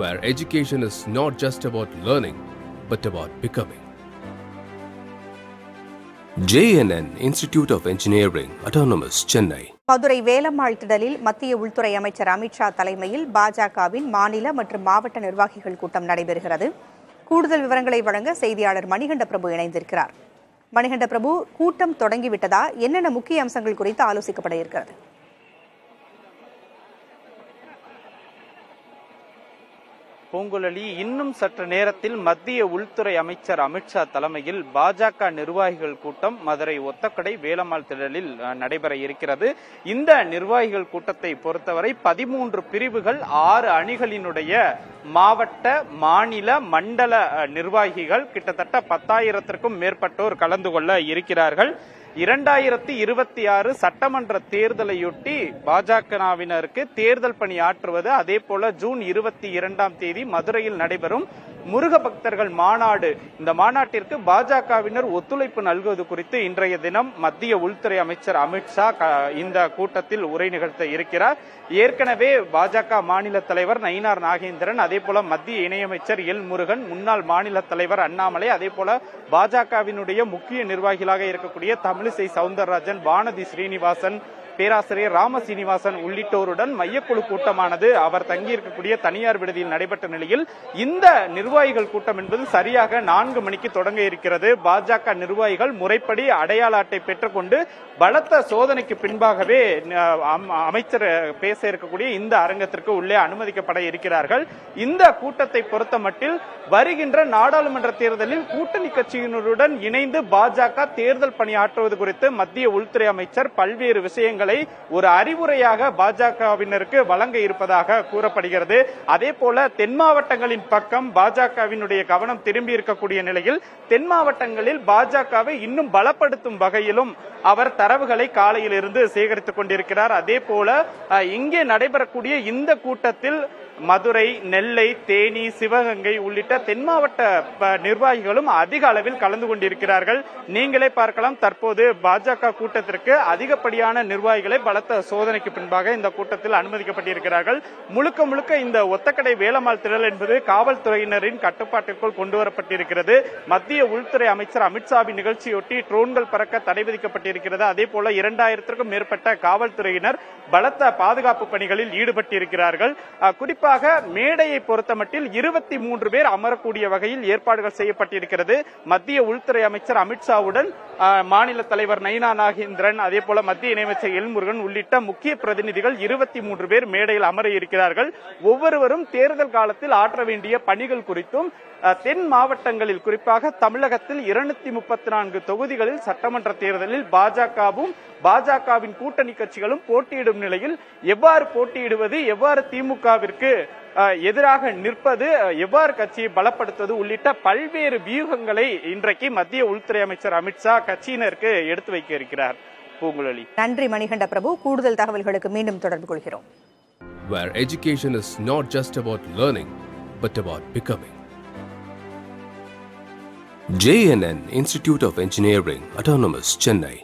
where education is not just about learning, but about becoming. JNN Institute of Engineering, Autonomous, Chennai. Madurai Velammal திடலில் மத்திய உள்துறை அமைச்சர் அமித்ஷா தலைமையில் பாஜகவின் மாநில மற்றும் மாவட்ட நிர்வாகிகள் கூட்டம் நடைபெறுகிறது. கூடுதல் விவரங்களை வழங்க செய்தியாளர் மணிகண்ட பிரபு இணைந்திருக்கிறார். மணிகண்ட பிரபு, கூட்டம் தொடங்கிவிட்டதா? என்னென்ன முக்கிய அம்சங்கள் குறித்து ஆலோசிக்கப்பட இருக்கிறது? பூங்குழலி, இன்னும் சற்று நேரத்தில் மத்திய உள்துறை அமைச்சர் அமித்ஷா தலைமையில் பாஜக நிர்வாகிகள் கூட்டம் மதுரை ஒத்தக்கடை வேலம்மாள் திடலில் நடைபெற இருக்கிறது. இந்த நிர்வாகிகள் கூட்டத்தை பொறுத்தவரை 13 பிரிவுகள் 6 அணிகளினுடைய மாவட்ட, மாநில, மண்டல நிர்வாகிகள் கிட்டத்தட்ட 10,000த்திற்கும் மேற்பட்டோர் கலந்து கொள்ள இருக்கிறார்கள். 2026 சட்டமன்ற தேர்தலையொட்டி பாஜகவினருக்கு தேர்தல் பணி ஆற்றுவது, அதே போல ஜூன் 22ஆம் தேதி மதுரையில் நடைபெறும் முருக பக்தர்கள் மாநாடு, இந்த மாநாட்டிற்கு பாஜகவினர் ஒத்துழைப்பு நல்குவது குறித்து இன்றைய தினம் மத்திய உள்துறை அமைச்சர் அமித்ஷா இந்த கூட்டத்தில் உரை நிகழ்த்த இருக்கிறார். ஏற்கனவே பாஜக மாநில தலைவர் நயினார் நாகேந்திரன், அதே போல மத்திய இணையமைச்சர் எல் முருகன், முன்னாள் மாநில தலைவர் அண்ணாமலை, அதே போல பாஜகவினுடைய முக்கிய நிர்வாகிகளாக இருக்கக்கூடிய தமிழிசை சவுந்தரராஜன், வானதி ஸ்ரீனிவாசன், பேராசிரியர் ராம சீனிவாசன் உள்ளிட்டோருடன் மையக்குழு கூட்டமானது அவர் தங்கியிருக்கக்கூடிய தனியார் விடுதியில் நடைபெற்ற நிலையில் இந்த நிர்வாகிகள் கூட்டம் என்பது சரியாக 4 மணிக்கு தொடங்க இருக்கிறது. பாஜக நிர்வாகிகள் முறைப்படி அடையாள அட்டை பெற்றுக்கொண்டு பலத்த சோதனைக்கு பின்பாகவே அமைச்சர் பேச இருக்கக்கூடிய இந்த அரங்கத்திற்கு உள்ளே அனுமதிக்கப்பட இருக்கிறார்கள். இந்த கூட்டத்தை பொறுத்த மட்டில் வருகின்ற நாடாளுமன்ற தேர்தலில் கூட்டணி கட்சியினருடன் இணைந்து பாஜக தேர்தல் பணியாற்றுவது குறித்து மத்திய உள்துறை அமைச்சர் பல்வேறு விஷயங்களை ஒரு அறிவுரையாக பாஜகவினருக்கு வழங்க இருப்பதாக கூறப்படுகிறது. அதே போல தென் மாவட்டங்களின் பக்கம் பாஜகவினுடைய கவனம் திரும்பி இருக்கக்கூடிய நிலையில் தென் மாவட்டங்களில் பாஜகவை இன்னும் பலப்படுத்தும் வகையிலும் அவர் தரவுகளை காலையில் இருந்து சேகரித்துக் கொண்டிருக்கிறார். அதே போல இங்கே நடைபெறக்கூடிய இந்த கூட்டத்தில் மதுரை, நெல்லை, தேனி, சிவகங்கை உள்ளிட்ட தென் மாவட்ட நிர்வாகிகளும் அதிக அளவில் கலந்து கொண்டிருக்கிறார்கள். நீங்களே பார்க்கலாம், தற்போது பாஜக கூட்டத்திற்கு அதிகப்படியான நிர்வாகிகளை பலத்த சோதனைக்கு பின்பாக இந்த கூட்டத்தில் அனுமதிக்கப்பட்டிருக்கிறார்கள். முழுக்க முழுக்க இந்த ஒத்தக்கடை வேலம்மாள் திடல் என்பது காவல்துறையினரின் கட்டுப்பாட்டிற்குள் கொண்டுவரப்பட்டிருக்கிறது. மத்திய உள்துறை அமைச்சர் அமித்ஷாவின் நிகழ்ச்சியொட்டி ட்ரோன்கள் பறக்க தடை விதிக்கப்பட்டிருக்கிறது. அதே போல 2000த்திற்கும் மேற்பட்ட காவல்துறையினர் பலத்த பாதுகாப்பு பணிகளில் ஈடுபட்டிருக்கிறார்கள். குறிப்பாக மேடையை பொறுத்தமட்டில் 23 பேர் அமரக்கூடிய வகையில் ஏற்பாடுகள் செய்யப்பட்டிருக்கிறது. மத்திய உள்துறை அமைச்சர் அமித்ஷாவுடன் மாநில தலைவர் நயினார் நாகேந்திரன், அதே போல மத்திய இணையமைச்சர் எல் முருகன் உள்ளிட்ட முக்கிய பிரதிநிதிகள் 23 பேர் மேடையில் அமர இருக்கிறார்கள். ஒவ்வொருவரும் தேர்தல் காலத்தில் ஆற்ற வேண்டிய பணிகள் குறித்தும், தென் மாவட்டங்களில் குறிப்பாக தமிழகத்தில் 234 தொகுதிகளில் சட்டமன்ற தேர்தலில் பாஜகவும் பாஜகவின் கூட்டணி கட்சிகளும் போட்டியிடும் நிலையில் எவ்வாறு போட்டியிடுவது, எவ்வாறு திமுகவிற்கு எதிராக நிற்பது, எவ்வாறு கட்சியை பலப்படுத்துவது உள்ளிட்ட பல்வேறு வியூகங்களை இன்றைக்கு மத்திய உள்துறை அமைச்சர் அமித்ஷா கட்சியினருக்கு எடுத்து வைக்க இருக்கிறார். பூங்குழலி, நன்றி மணிகண்ட பிரபு. கூடுதல் தகவல்களுக்கு மீண்டும் தொடர்பு கொள்கிறோம். Where education is not just about learning, but about becoming. JNN Institute of Engineering, Autonomous, Chennai.